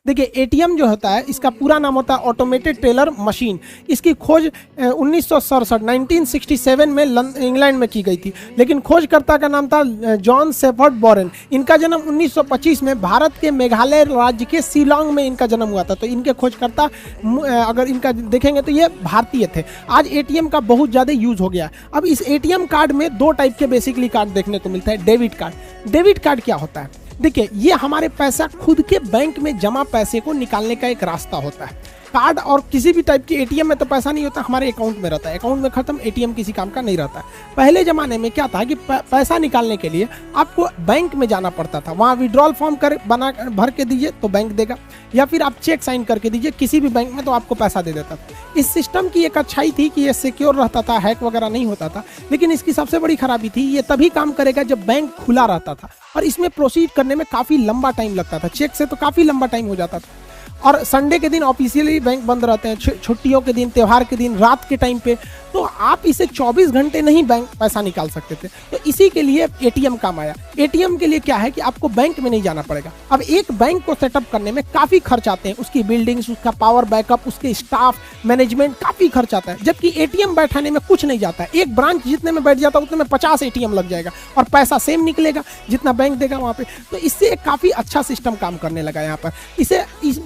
देखिए एटीएम जो होता है इसका पूरा नाम होता है ऑटोमेटेड टेलर मशीन। इसकी खोज 1967 में इंग्लैंड में की गई थी, लेकिन खोजकर्ता का नाम था जॉन सेफर्ड बोरेन। इनका जन्म 1925 में भारत के मेघालय राज्य के शिलांग में इनका जन्म हुआ था। तो इनके खोजकर्ता अगर इनका देखेंगे तो ये भारतीय थे। आज एटीएम का बहुत ज़्यादा यूज हो गया। अब इस एटीएम कार्ड में दो टाइप के बेसिकली कार्ड देखने को मिलता है। Debit card. डेबिट कार्ड क्या होता है? देखिए ये हमारे पैसा खुद के बैंक में जमा पैसे को निकालने का एक रास्ता होता है। कार्ड और किसी भी टाइप की एटीएम में तो पैसा नहीं होता, हमारे अकाउंट में रहता है। अकाउंट में खत्म, एटीएम किसी काम का नहीं रहता है। पहले जमाने में क्या था कि पैसा निकालने के लिए आपको बैंक में जाना पड़ता था, वहाँ विड्रॉल फॉर्म भर के दीजिए तो बैंक देगा, या फिर आप चेक साइन करके दीजिए किसी भी बैंक में तो आपको पैसा दे देता था। इस सिस्टम की एक अच्छाई थी कि ये सिक्योर रहता था, हैक वगैरह नहीं होता था। लेकिन इसकी सबसे बड़ी खराबी थी, ये तभी काम करेगा जब बैंक खुला रहता था और इसमें प्रोसीड करने में काफ़ी लंबा टाइम लगता था। चेक से तो काफ़ी लंबा टाइम हो जाता था। और संडे के दिन ऑफिशियली बैंक बंद रहते हैं, छुट्टियों के दिन, त्यौहार के दिन, रात के टाइम पे, तो आप इसे 24 घंटे नहीं बैंक पैसा निकाल सकते थे। तो इसी के लिए एटीएम काम आया। एटीएम के लिए क्या है कि आपको बैंक में नहीं जाना पड़ेगा। अब एक बैंक को सेटअप करने में काफ़ी खर्च आते हैं, उसकी बिल्डिंग्स, उसका पावर बैकअप, उसके स्टाफ, मैनेजमेंट, काफ़ी खर्च आता है। जबकि एटीएम बैठाने में कुछ नहीं जाता है। एक ब्रांच जितने में बैठ जाता है उतने में 50 एटीएम लग जाएगा और पैसा सेम निकलेगा जितना बैंक देगा वहाँ पे। तो इससे एक काफ़ी अच्छा सिस्टम काम करने लगा यहाँ पर। इस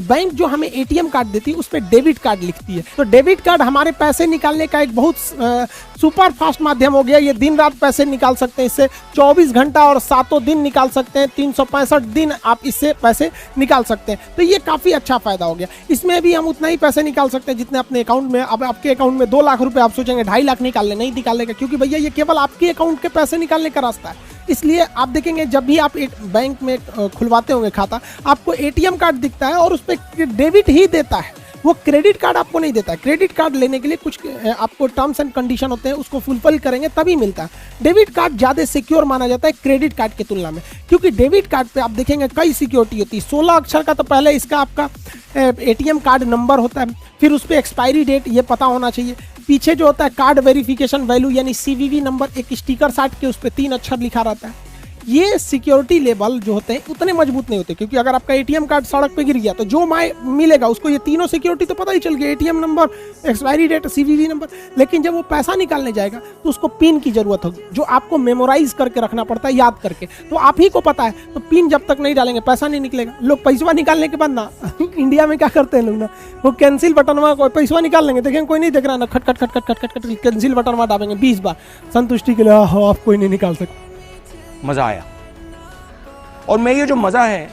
बैंक जो हमें एटीएम कार्ड देती है उस पर डेबिट कार्ड लिखती है। तो डेबिट कार्ड हमारे पैसे निकालने का एक बहुत सुपर फास्ट माध्यम हो गया। ये दिन रात पैसे निकाल सकते हैं इससे, 24 घंटा और 7 दिन निकाल सकते हैं, 365 दिन आप इससे पैसे निकाल सकते हैं। तो ये काफ़ी अच्छा फायदा हो गया। इसमें भी हम उतना ही पैसे निकाल सकते हैं जितने अपने अकाउंट में। अब आपके अकाउंट में 2 लाख रुपए, आप सोचेंगे 2.5 लाख निकाल ले, नहीं निकालेगा, क्योंकि भैया ये केवल आपके अकाउंट के पैसे निकालने का रास्ता है। इसलिए आप देखेंगे जब भी आप एक बैंक में खुलवाते होंगे खाता, आपको एटीएम कार्ड दिखता है और उस पर डेबिट ही देता है, वो क्रेडिट कार्ड आपको नहीं देता है। क्रेडिट कार्ड लेने के लिए कुछ आपको टर्म्स एंड कंडीशन होते हैं, उसको फुलफिल करेंगे तभी मिलता है। डेबिट कार्ड ज़्यादा सिक्योर माना जाता है क्रेडिट कार्ड की तुलना में, क्योंकि डेबिट कार्ड पे आप देखेंगे कई सिक्योरिटी होती है। 16 अक्षर का तो पहले इसका आपका एटीएम कार्ड नंबर होता है, फिर उस पर एक्सपायरी डेट ये पता होना चाहिए। पीछे जो होता है कार्ड वेरिफिकेशन वैल्यू यानी सीवीवी नंबर, एक स्टिकर साट के उस पर 3 अक्षर लिखा रहता है। ये सिक्योरिटी लेवल जो होते हैं उतने मजबूत नहीं होते, क्योंकि अगर आपका एटीएम कार्ड सड़क पे गिर गया तो जो मिलेगा उसको ये तीनों सिक्योरिटी तो पता ही चल गया, ATM number, expiry date, CVV number. लेकिन जब वो पैसा निकालने जाएगा तो उसको पिन की जरूरत होगी, जो आपको मेमोराइज करके रखना पड़ता है, याद करके। तो आप ही को पता है, तो पिन जब तक नहीं डालेंगे पैसा नहीं निकलेगा। लोग पैसा निकालने के बाद ना इंडिया में क्या करते हैं लोग ना, वो कैंसिल बटन में पैसा निकाल लेंगे, देखेंगे कोई नहीं देख रहा ना, खट खट खट खट खट खट खट कैंसिल बटन में दाबेंगे 20 बार संतुष्टि के लिए, आप कोई नहीं निकाल सकते। मजा आया। और मैं ये जो मजा है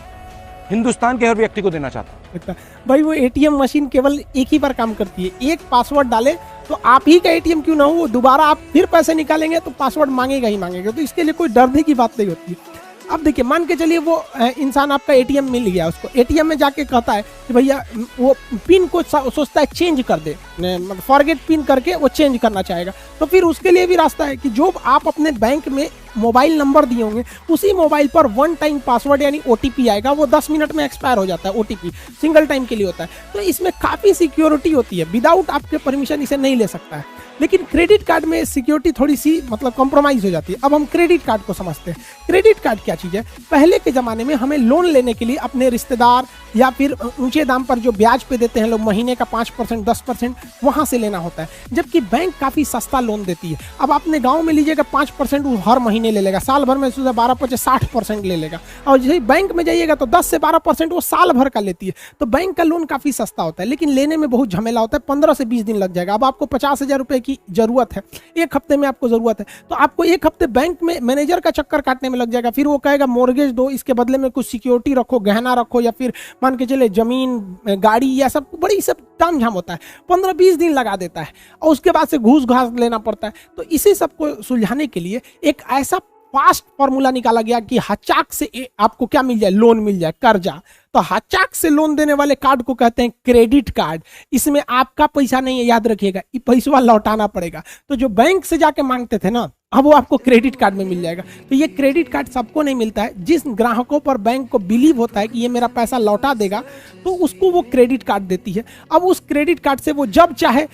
हिंदुस्तान के हर व्यक्ति को देना चाहता हूं। भाई वो एटीएम मशीन केवल एक ही बार काम करती है। एक पासवर्ड डाले तो आप ही का एटीएम क्यों ना हो, वो दोबारा आप फिर पैसे निकालेंगे तो पासवर्ड मांगेगा ही मांगेगा। तो इसके लिए कोई डरने की बात नहीं होती है। अब देखिए मान के चलिए वो इंसान आपका एटीएम मिल गया, उसको एटीएम में जाके कहता है कि भैया वो पिन को सोचता है चेंज कर दे, मतलब फॉरगेट पिन करके वो चेंज करना चाहेगा। तो फिर उसके लिए भी रास्ता है कि जो आप अपने बैंक में मोबाइल नंबर दिए होंगे उसी मोबाइल पर 1 टाइम पासवर्ड यानी ओटीपी आएगा, वो 10 मिनट में एक्सपायर हो जाता है। ओटीपी सिंगल टाइम के लिए होता है। तो इसमें काफ़ी सिक्योरिटी होती है, विदाउट आपके परमिशन इसे नहीं ले सकता है। लेकिन क्रेडिट कार्ड में सिक्योरिटी थोड़ी सी मतलब कॉम्प्रोमाइज़ हो जाती है। अब हम क्रेडिट कार्ड को समझते हैं। क्रेडिट कार्ड क्या चीज़ है? पहले के ज़माने में हमें लोन लेने के लिए अपने रिश्तेदार या फिर ऊंचे दाम पर जो ब्याज पे देते हैं लोग, महीने का 5% 10%, वहाँ से लेना होता है, जबकि बैंक काफ़ी सस्ता लोन देती है। अब आपने गाँव में लीजिएगा 5% वो हर महीने ले लेगा, साल भर में 12-60% ले लेगा। और जैसे बैंक में जाइएगा तो 10 से 12% वो साल भर का लेती है। तो बैंक का लोन काफ़ी सस्ता होता है, लेकिन लेने में बहुत झमेला होता है। 15 से 20 दिन लग जाएगा। अब आपको 50,000 रुपये की जरूरत है, 1 हफ्ते में आपको जरूरत है, तो आपको 1 हफ्ते बैंक में मैनेजर का चक्कर काटने में लग जाएगा। फिर वो कहेगा मॉर्गेज दो, इसके बदले में कुछ सिक्योरिटी रखो, गहना रखो, या फिर मान के चले जमीन, गाड़ी, या सब बड़ी सब ताम झाम होता है। 15-20 दिन लगा देता है और उसके बाद से घूस घास लेना पड़ता है। तो इसी सबको सुलझाने के लिए एक ऐसा फास्ट फॉर्मूला निकाला गया कि हचाक से आपको क्या मिल जाए, लोन मिल जाए, कर्जा। तो हचाक से लोन देने वाले कार्ड को कहते हैं क्रेडिट कार्ड। इसमें आपका पैसा नहीं है, याद रखिएगा, ये पैसा लौटाना पड़ेगा। तो जो बैंक से जाके मांगते थे ना अब वो आपको क्रेडिट कार्ड में मिल जाएगा। तो ये क्रेडिट कार्ड सबको नहीं मिलता है। जिस ग्राहकों पर बैंक को बिलीव होता है कि ये मेरा पैसा लौटा देगा, तो उसको वो क्रेडिट कार्ड देती है। अब उस क्रेडिट कार्ड से वो जब चाहे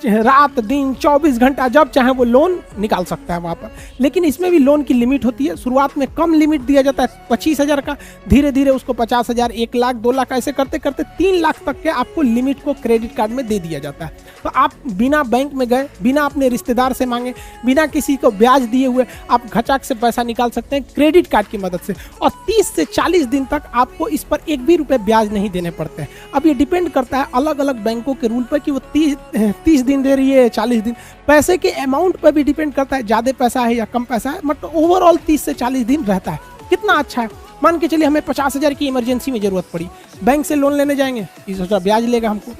रात दिन 24 घंटा जब चाहे वो लोन निकाल सकता है वहाँ पर। लेकिन इसमें भी लोन की लिमिट होती है। शुरुआत में कम लिमिट दिया जाता है 25,000 का, धीरे धीरे उसको 50,000, 1 लाख, 2 लाख ऐसे करते करते 3 लाख तक के आपको लिमिट को क्रेडिट कार्ड में दे दिया जाता है। तो आप बिना बैंक में गए, बिना अपने रिश्तेदार से मांगे, बिना किसी को ब्याज दिए हुए आप घचाक से पैसा निकाल सकते हैं क्रेडिट कार्ड की मदद से। और 30 से 40 दिन तक आपको इस पर एक भी रुपए ब्याज नहीं देने पड़ते हैं। अब ये डिपेंड करता है अलग अलग बैंकों के रूल पर कि वो 30 दिन दे रही है, 40 दिन। पैसे के अमाउंट पर भी डिपेंड करता है, ज़्यादा पैसा है या कम पैसा है। मतलब ओवरऑल 30 से 40 दिन रहता है। कितना अच्छा है। मान के चलिए हमें 50,000 की इमरजेंसी में जरूरत पड़ी, बैंक से लोन लेने जाएंगे, 30,000 ब्याज लेगा हमको।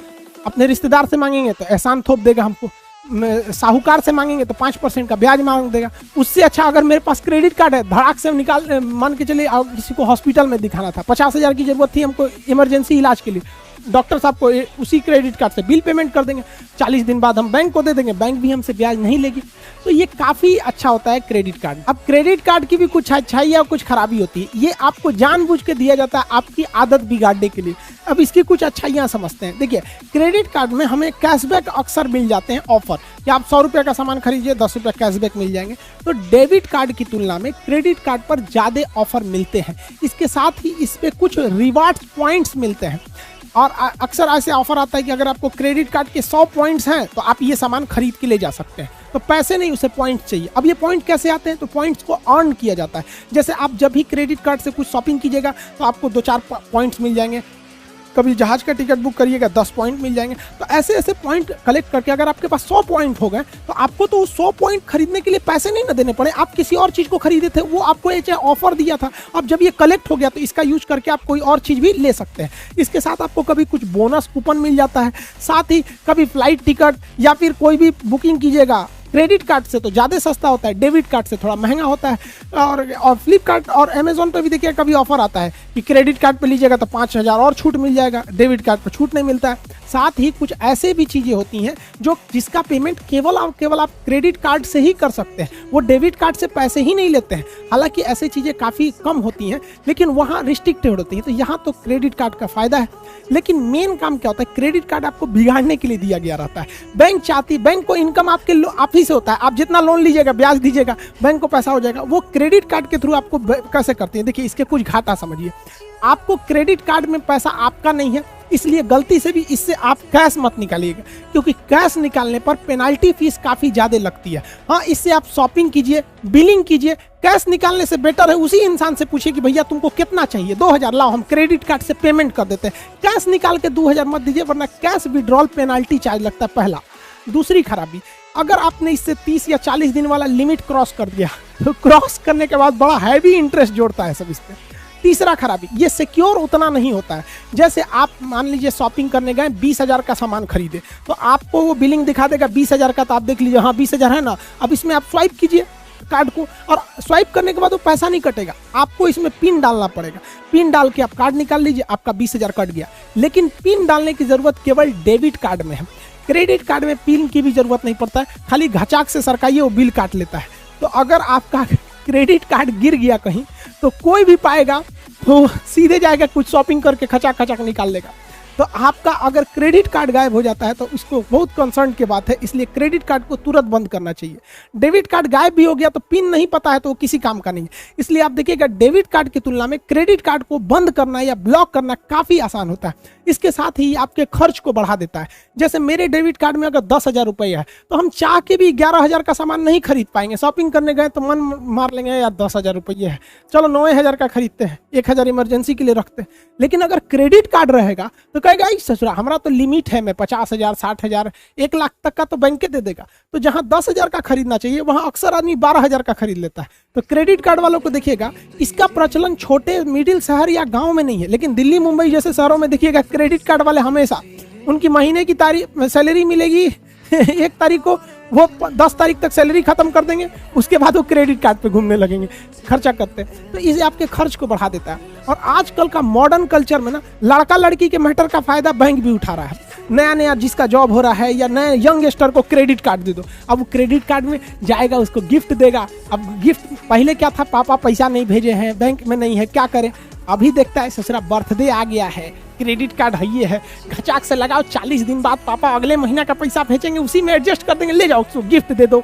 अपने रिश्तेदार से मांगेंगे तो एहसान थोप देगा हमको। साहूकार से मांगेंगे तो 5% का ब्याज मांग देगा। उससे अच्छा अगर मेरे पास क्रेडिट कार्ड है, धड़ाक से निकाल, मान के चलिए किसी को हॉस्पिटल में दिखाना था, 50,000 की जरूरत थी हमको इमरजेंसी इलाज के लिए, डॉक्टर साहब को उसी क्रेडिट कार्ड से बिल पेमेंट कर देंगे, 40 दिन बाद हम बैंक को दे देंगे, बैंक भी हमसे ब्याज नहीं लेगी। तो ये काफ़ी अच्छा होता है क्रेडिट कार्ड। अब क्रेडिट कार्ड की भी कुछ अच्छाई और कुछ खराबी होती है। ये आपको जानबूझ के दिया जाता है आपकी आदत बिगाड़ने के लिए। अब इसकी कुछ अच्छाइयाँ समझते हैं। देखिए, क्रेडिट कार्ड में हमें कैशबैक अक्सर मिल जाते हैं ऑफर, कि आप 100 रुपये का सामान खरीदिए 10 रुपये कैशबैक मिल जाएंगे। तो डेबिट कार्ड की तुलना में क्रेडिट कार्ड पर ज़्यादा ऑफर मिलते हैं। इसके साथ ही इस पर कुछ रिवार्ड्स पॉइंट्स मिलते हैं। और अक्सर ऐसे ऑफर आता है कि अगर आपको क्रेडिट कार्ड के 100 पॉइंट्स हैं तो आप ये सामान खरीद के ले जा सकते हैं। तो पैसे नहीं, उसे पॉइंट चाहिए। अब ये पॉइंट कैसे आते हैं? तो पॉइंट्स को अर्न किया जाता है। जैसे आप जब भी क्रेडिट कार्ड से कुछ शॉपिंग कीजिएगा तो आपको 2-4 पॉइंट्स मिल जाएंगे। कभी जहाज का टिकट बुक करिएगा 10 पॉइंट मिल जाएंगे। तो ऐसे ऐसे पॉइंट कलेक्ट करके अगर आपके पास 100 पॉइंट हो गए तो आपको तो 100 पॉइंट खरीदने के लिए पैसे नहीं ना देने पड़े। आप किसी और चीज़ को खरीदे थे, वो आपको ये ऑफर दिया था। अब जब ये कलेक्ट हो गया तो इसका यूज करके आप कोई और चीज़ भी ले सकते हैं। इसके साथ आपको कभी कुछ बोनस कूपन मिल जाता है। साथ ही कभी फ्लाइट टिकट या फिर कोई भी बुकिंग कीजिएगा क्रेडिट कार्ड से तो ज़्यादा सस्ता होता है, डेबिट कार्ड से थोड़ा महंगा होता है। और फ्लिपकार्ट और अमेजोन पे भी देखिए कभी ऑफर आता है कि क्रेडिट कार्ड पे लीजिएगा तो 5,000 और छूट मिल जाएगा, डेबिट कार्ड पे छूट नहीं मिलता है। साथ ही कुछ ऐसे भी चीज़ें होती हैं जिसका पेमेंट केवल आप क्रेडिट कार्ड से ही कर सकते हैं। वो डेबिट कार्ड से पैसे ही नहीं लेते हैं। हालांकि ऐसी चीज़ें काफ़ी कम होती हैं, लेकिन वहाँ रिस्ट्रिक्टेड होती हैं। तो यहाँ तो क्रेडिट कार्ड का फ़ायदा है। लेकिन मेन काम क्या होता है? क्रेडिट कार्ड आपको बिगाड़ने के लिए दिया गया रहता है। बैंक को इनकम आप ही से होता है। आप जितना लोन लीजिएगा, ब्याज दीजिएगा, बैंक को पैसा हो जाएगा। वो क्रेडिट कार्ड के थ्रू आपको कैसे करती है? देखिए, इसके कुछ घाटा समझिए। आपको क्रेडिट कार्ड में पैसा आपका नहीं है, इसलिए गलती से भी इससे आप कैश मत निकालिएगा, क्योंकि कैश निकालने पर पेनाल्टी फीस काफ़ी ज़्यादा लगती है। हाँ, इससे आप शॉपिंग कीजिए, बिलिंग कीजिए। कैश निकालने से बेटर है उसी इंसान से पूछिए कि भैया तुमको कितना चाहिए, 2,000 लाओ, हम क्रेडिट कार्ड से पेमेंट कर देते हैं। कैश निकाल के 2,000 मत दीजिए, वरना कैश विड्रॉल पेनाल्टी चार्ज लगता है। पहला। दूसरी खराबी, अगर आपने इससे 30 या 40 दिन वाला लिमिट क्रॉस कर दिया तो क्रॉस करने के बाद बड़ा हैवी इंटरेस्ट जोड़ता है सब इस पर। तीसरा खराबी, ये सिक्योर उतना नहीं होता है। जैसे आप मान लीजिए शॉपिंग करने गए, 20,000 का सामान खरीदे, तो आपको वो बिलिंग दिखा देगा 20,000 का, तो आप देख लीजिए हाँ 20,000 है ना। अब इसमें आप स्वाइप कीजिए कार्ड को, और स्वाइप करने के बाद वो पैसा नहीं कटेगा, आपको इसमें पिन डालना पड़ेगा। पिन डाल के आप कार्ड निकाल लीजिए, आपका 20,000 कट गया। लेकिन पिन डालने की जरूरत केवल डेबिट कार्ड में है। क्रेडिट कार्ड में पिन की भी जरूरत नहीं पड़ता है, खाली घचाक से सरकाइए, वो बिल काट लेता है। तो अगर आपका क्रेडिट कार्ड गिर गया कहीं तो कोई भी पाएगा तो सीधे जाएगा, कुछ शॉपिंग करके खचाक खचाक निकाल लेगा। तो आपका अगर क्रेडिट कार्ड गायब हो जाता है तो उसको बहुत कंसर्न की बात है, इसलिए क्रेडिट कार्ड को तुरंत बंद करना चाहिए। डेबिट कार्ड गायब भी हो गया तो पिन नहीं पता है तो वो किसी काम का नहीं है। इसलिए आप देखिएगा डेबिट कार्ड की तुलना में क्रेडिट कार्ड को बंद करना या ब्लॉक करना काफ़ी आसान होता है। इसके साथ ही आपके खर्च को बढ़ा देता है। जैसे मेरे डेबिट कार्ड में अगर 10,000 रुपये है तो हम चाह के भी 11,000 का सामान नहीं खरीद पाएंगे। शॉपिंग करने गए तो मन मार लेंगे यार 10,000 रुपये है, चलो 9,000 का खरीदते हैं, 1,000 इमरजेंसी के लिए रखते हैं। लेकिन अगर क्रेडिट कार्ड रहेगा तो कहेगा ससुरा हमारा तो लिमिट है, मैं 50,000, 60,000, 1 लाख तक का तो बैंक के दे देगा। तो जहां 10,000 का खरीदना चाहिए वहां अक्सर आदमी 12,000 का खरीद लेता है। तो क्रेडिट कार्ड वालों को देखिएगा, इसका प्रचलन छोटे मिडिल शहर या गांव में नहीं है, लेकिन दिल्ली मुंबई जैसे शहरों में देखिएगा क्रेडिट कार्ड वाले हमेशा उनकी महीने की सैलरी मिलेगी 1 तारीख को, वो 10 तारीख तक सैलरी खत्म कर देंगे, उसके बाद वो क्रेडिट कार्ड पे घूमने लगेंगे, खर्चा करते हैं। तो इसे आपके खर्च को बढ़ा देता है। और आजकल का मॉडर्न कल्चर में ना लड़का लड़की के मैटर का फायदा बैंक भी उठा रहा है। नया नया जिसका जॉब हो रहा है या नया यंगस्टर को क्रेडिट कार्ड दे दो। अब वो क्रेडिट कार्ड में जाएगा, उसको गिफ्ट देगा। अब गिफ्ट पहले क्या था, पापा पैसा नहीं भेजे हैं, बैंक में नहीं है, क्या करें। अभी देखता है ससुरा बर्थडे आ गया है, क्रेडिट कार्ड है ये है, घचाक से लगाओ, 40 दिन बाद पापा अगले महीना का पैसा भेजेंगे, उसी में एडजस्ट कर देंगे, ले जाओ, उसको गिफ्ट दे दो,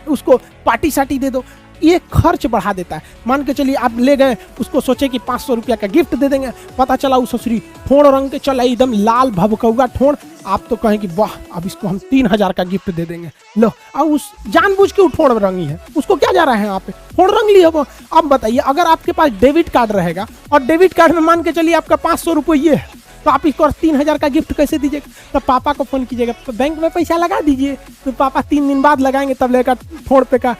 उसको पार्टी सार्टी दे दो। ये खर्च बढ़ा देता है। मान के चलिए आप ले गए, उसको सोचे कि 500 रुपया का गिफ्ट दे देंगे, पता चला उस ससुरी ठोड़ रंग के चला, एकदम लाल भभकौगा ठोड़। आप तो कहें कि वाह, अब इसको हम 3000 का गिफ्ट दे देंगे। लो, अब उस जानबूझ के ठोड़ रंगी है, उसको क्या जा रहा है यहाँ पे, ठोड़ रंग ली है वो। अब बताइए, अगर आपके पास डेबिट कार्ड रहेगा और डेबिट कार्ड में मान के चलिए आपका 500 रुपये ये है, तो आप इसको 3000 का गिफ्ट कैसे दीजिएगा। तो पापा को फोन कीजिएगा, तो बैंक में पैसा लगा दीजिए, तो पापा 3 दिन बाद लगाएंगे, तब लेकर ठोड़ पे का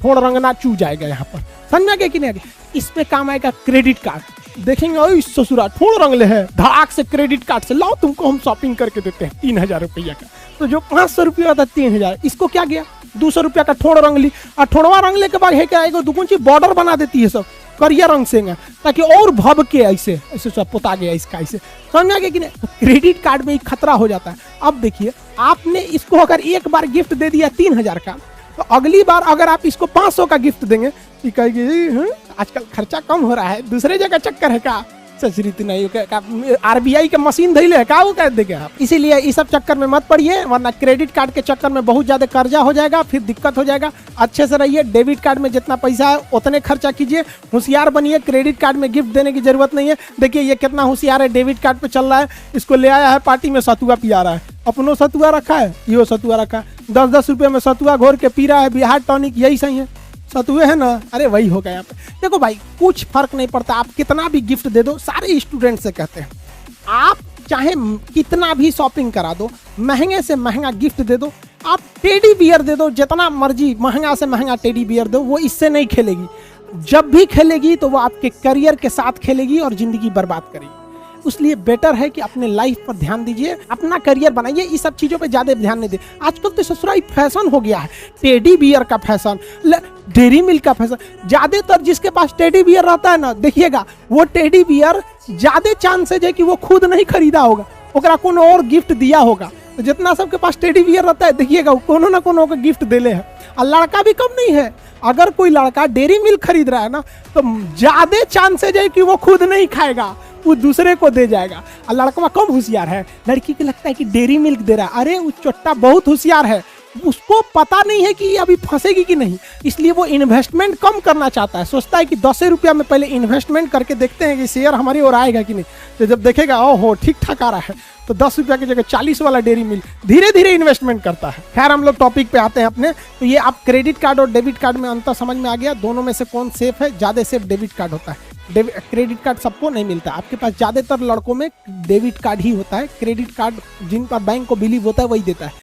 ठोड़ रंगना चू जाएगा। यहाँ पर समझा गया कि नहीं? इस पे काम आएगा क्रेडिट कार्ड। देखेंगे ओए ससुरा ठोड़ रंगले है, धड़ाक से क्रेडिट कार्ड से लाओ, तुमको हम शॉपिंग करके देते हैं 3000 रुपया का। तो जो 500 रुपया था 3000, इसको क्या गया 200 रुपया का ठोड़ रंग ली। और ठोड़वा रंगले के बाद है क्या, एगो दुगुंची बॉर्डर बना देती है सब करिया रंग से, ताकि और भब के ऐसे ऐसे सब पोता गया इसका, ऐसे समझ आ गया कि नहीं। तो क्रेडिट कार्ड में खतरा हो जाता है। अब देखिए, आपने इसको अगर एक बार गिफ्ट दे दिया 3000 का, तो अगली बार अगर आप इसको 500 का गिफ्ट देंगे, तो कहेगी आजकल खर्चा कम हो रहा है, दूसरे जगह चक्कर है का, सचरित नहीं आरबीआई के मशीन धैले है का, वो कह देंगे आप। इसीलिए इस सब चक्कर में मत पड़िए, वरना क्रेडिट कार्ड के चक्कर में बहुत ज्यादा कर्जा हो जाएगा, फिर दिक्कत हो जाएगा। अच्छे से रहिए, डेबिट कार्ड में जितना पैसा है उतने खर्चा कीजिए, होशियार बनिए, क्रेडिट कार्ड में गिफ्ट देने की जरूरत नहीं है। देखिए ये कितना होशियार है, डेबिट कार्ड पे चल रहा है, इसको ले आया है पार्टी में, सतुआ पिया रहा है, अपनो सतुआ रखा है, यो सतुआ रखा है, 10-10 रुपये में सतुआ घोर के पी रहा है, बिहार टॉनिक, यही सही है, सतुए है ना। अरे वही हो गया यहाँ पे। देखो भाई, कुछ फर्क नहीं पड़ता, आप कितना भी गिफ्ट दे दो। सारे स्टूडेंट से कहते हैं, आप चाहे कितना भी शॉपिंग करा दो, महंगे से महंगा गिफ्ट दे दो, आप टेडी बियर दे दो, जितना मर्जी महंगा से महंगा टेडी बियर दो, वो इससे नहीं खेलेगी। जब भी खेलेगी तो वो आपके करियर के साथ खेलेगी और जिंदगी बर्बाद करेगी। इसलिए बेटर है कि अपने लाइफ पर ध्यान दीजिए, अपना करियर बनाइए, इस सब चीज़ों पे ज़्यादा ध्यान नहीं दे। आजकल तो ससुराई फैशन हो गया है, टेडी बियर का फैशन, डेयरी मिल्क का फैशन। ज़्यादातर जिसके पास टेडी बियर रहता है ना, देखिएगा वो टेडी बियर ज़्यादा चांसेज है कि वो खुद नहीं खरीदा होगा, ओकरा कोनो और गिफ्ट दिया होगा। तो जितना सबके पास टेडी बियर रहता है, देखिएगा कोनो ना कोनो को गिफ्ट देले है। और लड़का भी कम नहीं है, अगर कोई लड़का डेयरी मिल्क खरीद रहा है ना, तो ज़्यादा चांसेज है कि वो खुद नहीं खाएगा, वो दूसरे को दे जाएगा। और लड़का कम होशियार है, लड़की को लगता है कि डेयरी मिल्क दे रहा है, अरे वो चोट्टा बहुत होशियार है, उसको पता नहीं है कि अभी फंसेगी कि नहीं, इसलिए वो इन्वेस्टमेंट कम करना चाहता है। सोचता है कि 10 रुपया में पहले इन्वेस्टमेंट करके देखते हैं कि शेयर हमारी ओर आएगा कि नहीं। तो जब देखेगा ओहो ठीक ठाक आ रहा है, तो 10 रुपया की जगह 40 वाला डेयरी मिल्क धीरे धीरे इन्वेस्टमेंट करता है। खैर, हम लोग टॉपिक पे आते हैं अपने। तो ये आप क्रेडिट कार्ड और डेबिट कार्ड में अंतर समझ में आ गया, दोनों में से कौन सेफ है। ज़्यादा सेफ डेबिट कार्ड होता है, क्रेडिट कार्ड सबको नहीं मिलता। आपके पास ज़्यादातर लड़कों में डेबिट कार्ड ही होता है, क्रेडिट कार्ड जिन पर बैंक को बिलीव होता है वही देता है।